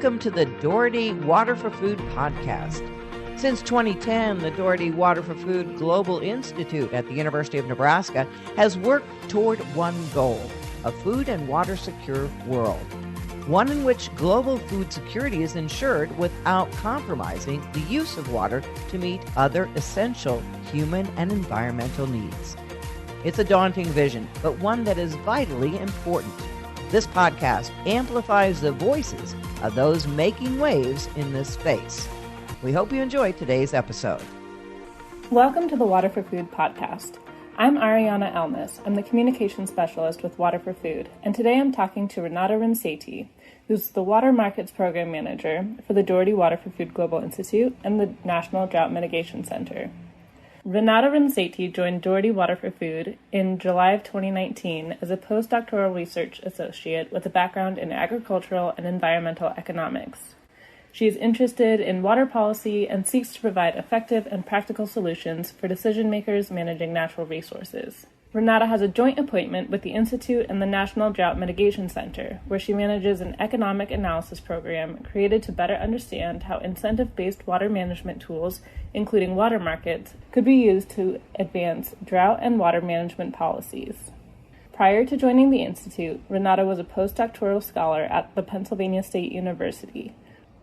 Welcome to the Doherty Water for Food podcast. Since 2010, the Doherty Water for Food Global Institute at the University of Nebraska has worked toward one goal, a food and water secure world. One in which global food security is ensured without compromising the use of water to meet other essential human and environmental needs. It's a daunting vision, but one that is vitally important. This podcast amplifies the voices of those making waves in this space. We hope you enjoy today's episode. Welcome to the Water for Food podcast. I'm Arianna Elnes. I'm the communication specialist with Water for Food, and today I'm talking to Renata Rimšaitė, who's the Water Markets Program Manager for the Doherty Water for Food Global Institute and the National Drought Mitigation Center. Renata Rimšaitė joined Doherty Water for Food in July of 2019 as a postdoctoral research associate with a background in agricultural and environmental economics. She is interested in water policy and seeks to provide effective and practical solutions for decision makers managing natural resources. Renata has a joint appointment with the Institute and the National Drought Mitigation Center, where she manages an economic analysis program created to better understand how incentive-based water management tools, including water markets, could be used to advance drought and water management policies. Prior to joining the Institute, Renata was a postdoctoral scholar at the Pennsylvania State University,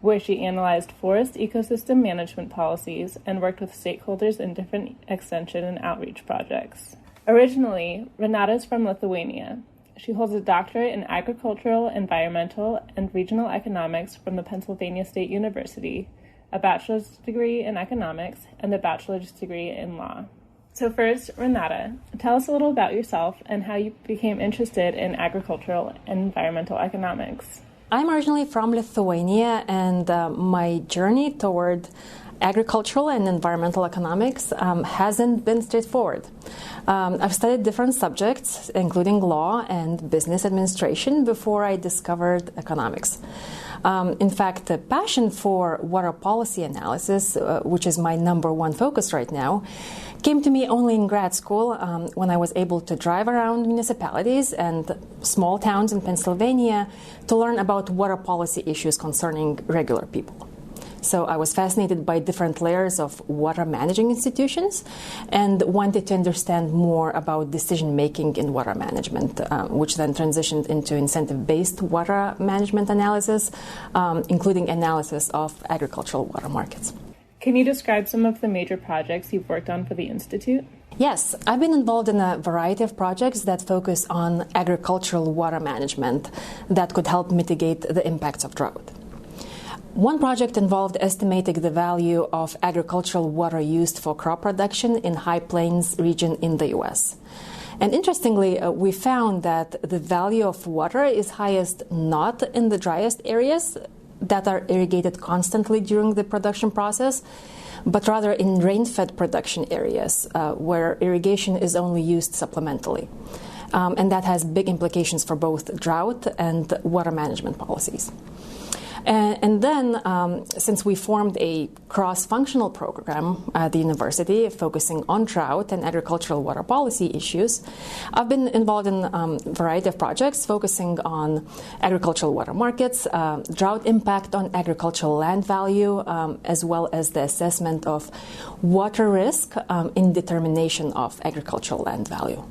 where she analyzed forest ecosystem management policies and worked with stakeholders in different extension and outreach projects. Originally, Renata is from Lithuania. She holds a doctorate in agricultural, environmental, and regional economics from the Pennsylvania State University, a bachelor's degree in economics, and a bachelor's degree in law. So first, Renata, tell us a little about yourself and how you became interested in agricultural and environmental economics. I'm originally from Lithuania, and my journey toward agricultural and environmental economics hasn't been straightforward. I've studied different subjects, including law and business administration, before I discovered economics. In fact, the passion for water policy analysis, which is my number one focus right now, came to me only in grad school when I was able to drive around municipalities and small towns in Pennsylvania to learn about water policy issues concerning regular people. So I was fascinated by different layers of water managing institutions and wanted to understand more about decision-making in water management, which then transitioned into incentive-based water management analysis, including analysis of agricultural water markets. Can you describe some of the major projects you've worked on for the Institute? Yes, I've been involved in a variety of projects that focus on agricultural water management that could help mitigate the impacts of drought. One project involved estimating the value of agricultural water used for crop production in High Plains region in the U.S. And interestingly, we found that the value of water is highest not in the driest areas that are irrigated constantly during the production process, but rather in rain-fed production areas where irrigation is only used supplementally. And that has big implications for both drought and water management policies. And then, since we formed a cross-functional program at the university focusing on drought and agricultural water policy issues, I've been involved in a variety of projects focusing on agricultural water markets, drought impact on agricultural land value, as well as the assessment of water risk in determination of agricultural land value.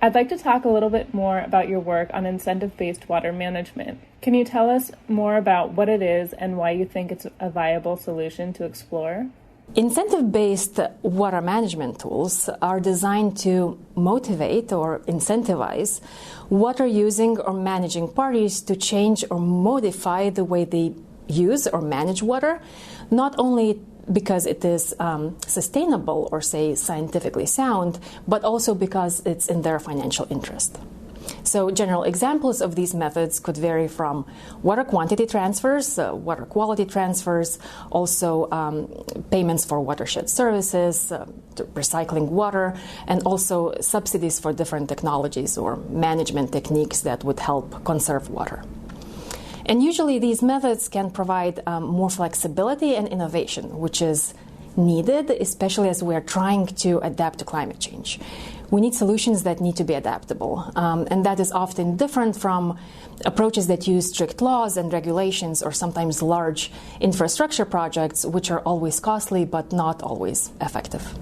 I'd like to talk a little bit more about your work on incentive-based water management. Can you tell us more about what it is and why you think it's a viable solution to explore? Incentive-based water management tools are designed to motivate or incentivize water-using or managing parties to change or modify the way they use or manage water, not only because it is sustainable or, say, scientifically sound, but also because it's in their financial interest. So general examples of these methods could vary from water quantity transfers, water quality transfers, also payments for watershed services, recycling water, and also subsidies for different technologies or management techniques that would help conserve water. And usually these methods can provide more flexibility and innovation, which is needed, especially as we're trying to adapt to climate change. We need solutions that need to be adaptable, and that is often different from approaches that use strict laws and regulations or sometimes large infrastructure projects, which are always costly but not always effective.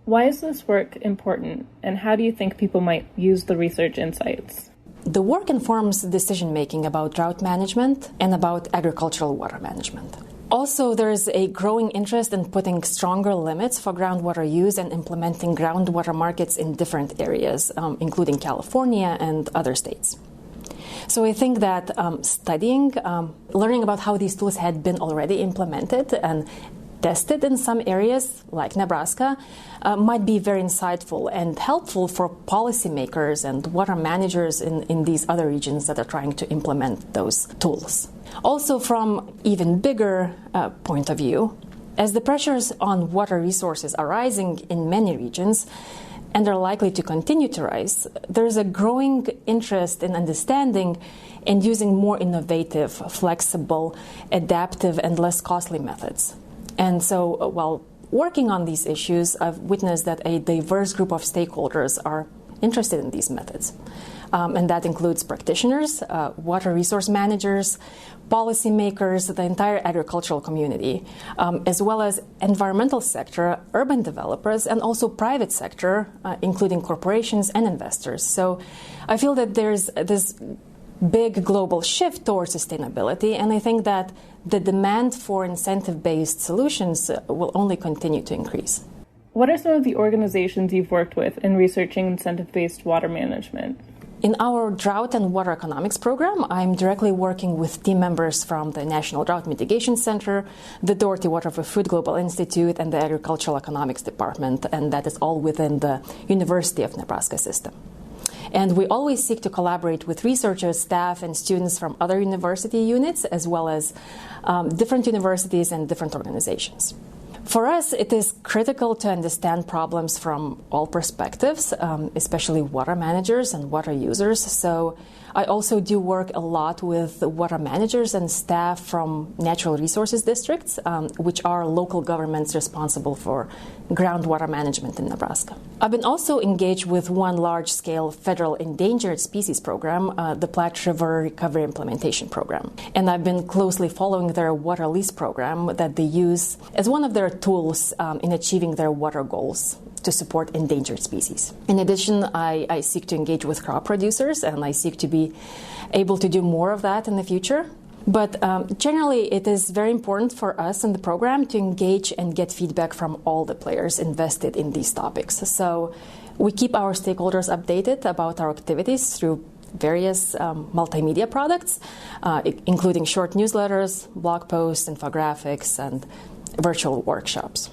Why is this work important, and how do you think people might use the research insights? The work informs decision-making about drought management and about agricultural water management. Also, there is a growing interest in putting stronger limits for groundwater use and implementing groundwater markets in different areas, including California and other states. So I think that studying, learning about how these tools had been already implemented and tested in some areas, like Nebraska, might be very insightful and helpful for policymakers and water managers in these other regions that are trying to implement those tools. Also, from even bigger point of view, as the pressures on water resources are rising in many regions and are likely to continue to rise, there's a growing interest in understanding and using more innovative, flexible, adaptive, and less costly methods. And so while working on these issues, I've witnessed that a diverse group of stakeholders are interested in these methods. And that includes practitioners, water resource managers, policymakers, the entire agricultural community, as well as environmental sector, urban developers, and also private sector, including corporations and investors. So I feel that there's this big global shift towards sustainability, and I think that the demand for incentive-based solutions will only continue to increase. What are some of the organizations you've worked with in researching incentive-based water management? In our Drought and Water Economics program, I'm directly working with team members from the National Drought Mitigation Center, the Doherty Water for Food Global Institute, and the Agricultural Economics Department, and that is all within the University of Nebraska system. And we always seek to collaborate with researchers, staff, and students from other university units, as well as different universities and different organizations. For us, it is critical to understand problems from all perspectives, especially water managers and water users. So I also do work a lot with water managers and staff from natural resources districts, which are local governments responsible for groundwater management in Nebraska. I've been also engaged with one large-scale federal endangered species program, the Platte River Recovery Implementation Program. And I've been closely following their water lease program that they use as one of their tools in achieving their water goals to support endangered species. In addition, I seek to engage with crop producers, and I seek to be able to do more of that in the future. But generally, it is very important for us in the program to engage and get feedback from all the players invested in these topics. So we keep our stakeholders updated about our activities through various multimedia products, including short newsletters, blog posts, infographics, and virtual workshops.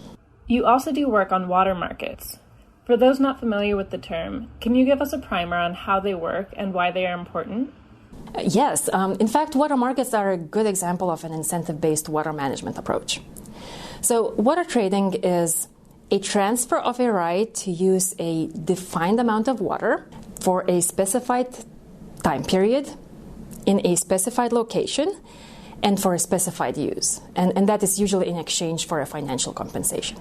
You also do work on water markets. For those not familiar with the term, can you give us a primer on how they work and why they are important? Yes. In fact, water markets are a good example of an incentive-based water management approach. So water trading is a transfer of a right to use a defined amount of water for a specified time period in a specified location and for a specified use. And that is usually in exchange for a financial compensation.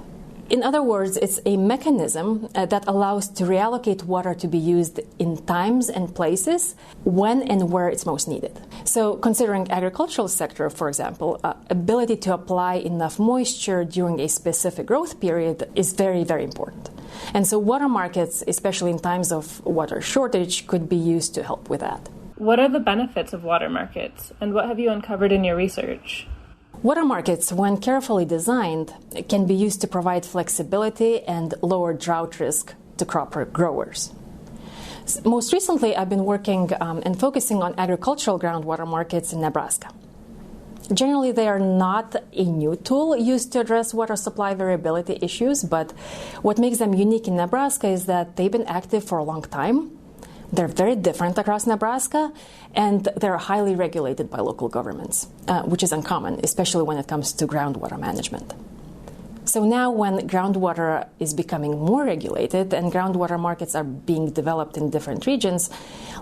In other words, it's a mechanism that allows to reallocate water to be used in times and places when and where it's most needed. So considering agricultural sector, for example, ability to apply enough moisture during a specific growth period is very, very important. And so water markets, especially in times of water shortage, could be used to help with that. What are the benefits of water markets, and what have you uncovered in your research? Water markets, when carefully designed, can be used to provide flexibility and lower drought risk to crop growers. Most recently, I've been working and focusing on agricultural groundwater markets in Nebraska. Generally, they are not a new tool used to address water supply variability issues, but what makes them unique in Nebraska is that they've been active for a long time. They're very different across Nebraska, and they're highly regulated by local governments, which is uncommon, especially when it comes to groundwater management. So now when groundwater is becoming more regulated and groundwater markets are being developed in different regions,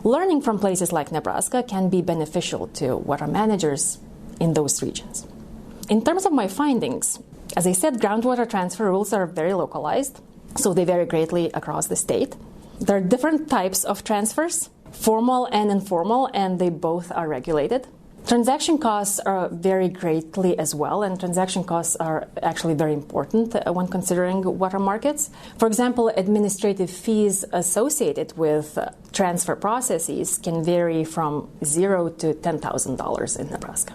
learning from places like Nebraska can be beneficial to water managers in those regions. In terms of my findings, As I said, groundwater transfer rules are very localized, so they vary greatly across the state. There are different types of transfers, formal and informal, and they both are regulated. Transaction costs vary greatly as well, and transaction costs are actually very important when considering water markets. For example, administrative fees associated with transfer processes can vary from $0 to $10,000 in Nebraska.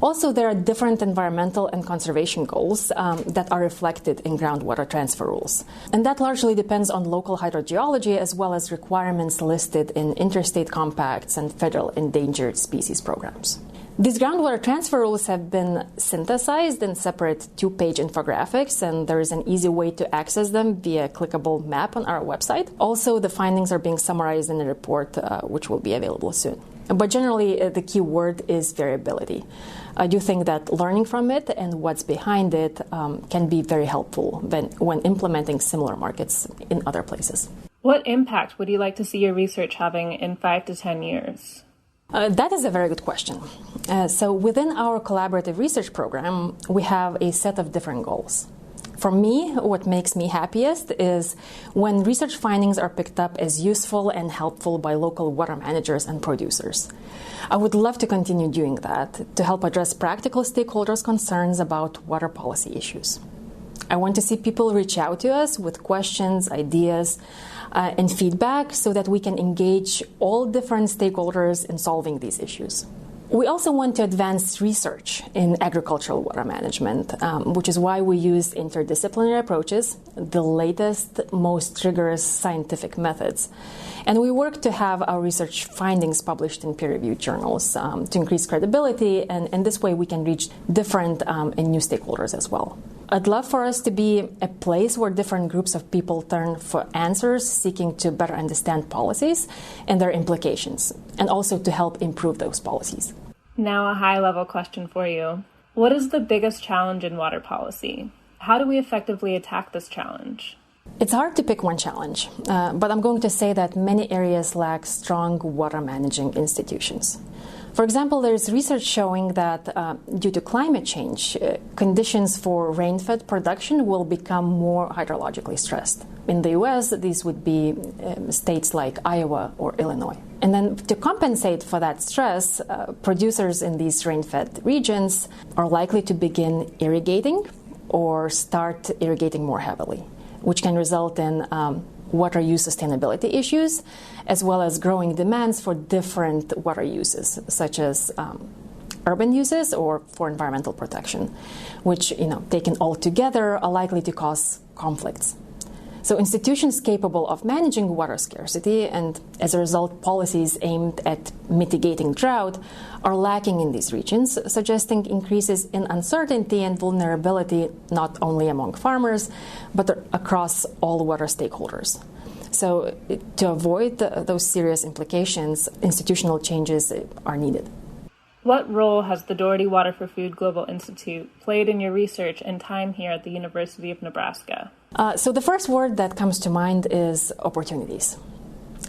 Also, there are different environmental and conservation goals that are reflected in groundwater transfer rules. And that largely depends on local hydrogeology as well as requirements listed in interstate compacts and federal endangered species programs. These groundwater transfer rules have been synthesized in separate 2-page infographics, and there is an easy way to access them via a clickable map on our website. Also, the findings are being summarized in a report which will be available soon. But generally, the key word is variability. I do think that learning from it and what's behind it can be very helpful when implementing similar markets in other places. What impact would you like to see your research having in 5 to 10 years? That is a very good question. So within our collaborative research program, we have a set of different goals. For me, what makes me happiest is when research findings are picked up as useful and helpful by local water managers and producers. I would love to continue doing that to help address practical stakeholders' concerns about water policy issues. I want to see people reach out to us with questions, ideas, and feedback so that we can engage all different stakeholders in solving these issues. We also want to advance research in agricultural water management, which is why we use interdisciplinary approaches, the latest, most rigorous scientific methods. And we work to have our research findings published in peer-reviewed journals to increase credibility, and this way we can reach different and new stakeholders as well. I'd love for us to be a place where different groups of people turn for answers, seeking to better understand policies and their implications, and also to help improve those policies. Now a high-level question for you. What is the biggest challenge in water policy? How do we effectively attack this challenge? It's hard to pick one challenge, but I'm going to say that many areas lack strong water managing institutions. For example, there's research showing that due to climate change, conditions for rain-fed production will become more hydrologically stressed. In the U.S., these would be states like Iowa or Illinois. And then to compensate for that stress, producers in these rain-fed regions are likely to begin irrigating or start irrigating more heavily, which can result in water use sustainability issues, as well as growing demands for different water uses, such as urban uses or for environmental protection, which, taken all together, are likely to cause conflicts. So institutions capable of managing water scarcity and, as a result, policies aimed at mitigating drought are lacking in these regions, suggesting increases in uncertainty and vulnerability not only among farmers, but across all water stakeholders. So to avoid those serious implications, institutional changes are needed. What role has the Doherty Water for Food Global Institute played in your research and time here at the University of Nebraska? So the first word that comes to mind is opportunities.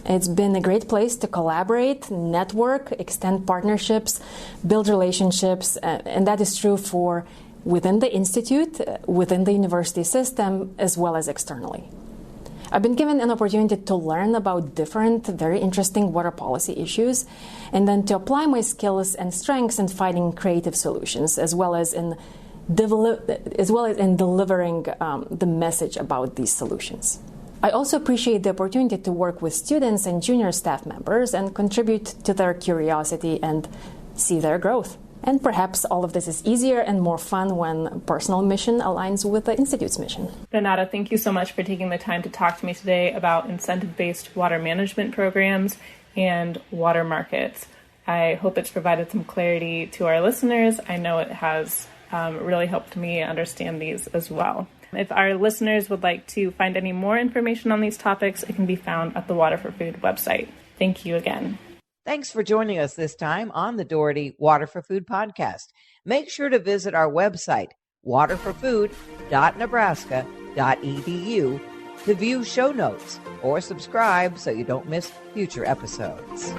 It's been a great place to collaborate, network, extend partnerships, build relationships, and that is true for within the institute, within the university system, as well as externally. I've been given an opportunity to learn about different, very interesting water policy issues, and then to apply my skills and strengths in finding creative solutions, as well as in delivering the message about these solutions. I also appreciate the opportunity to work with students and junior staff members and contribute to their curiosity and see their growth. And perhaps all of this is easier and more fun when personal mission aligns with the Institute's mission. Renata, thank you so much for taking the time to talk to me today about incentive-based water management programs and water markets. I hope it's provided some clarity to our listeners. I know it has really helped me understand these as well. If our listeners would like to find any more information on these topics, it can be found at the Water for Food website. Thank you again. Thanks for joining us this time on the Doherty Water for Food podcast. Make sure to visit our website, waterforfood.nebraska.edu, to view show notes or subscribe so you don't miss future episodes.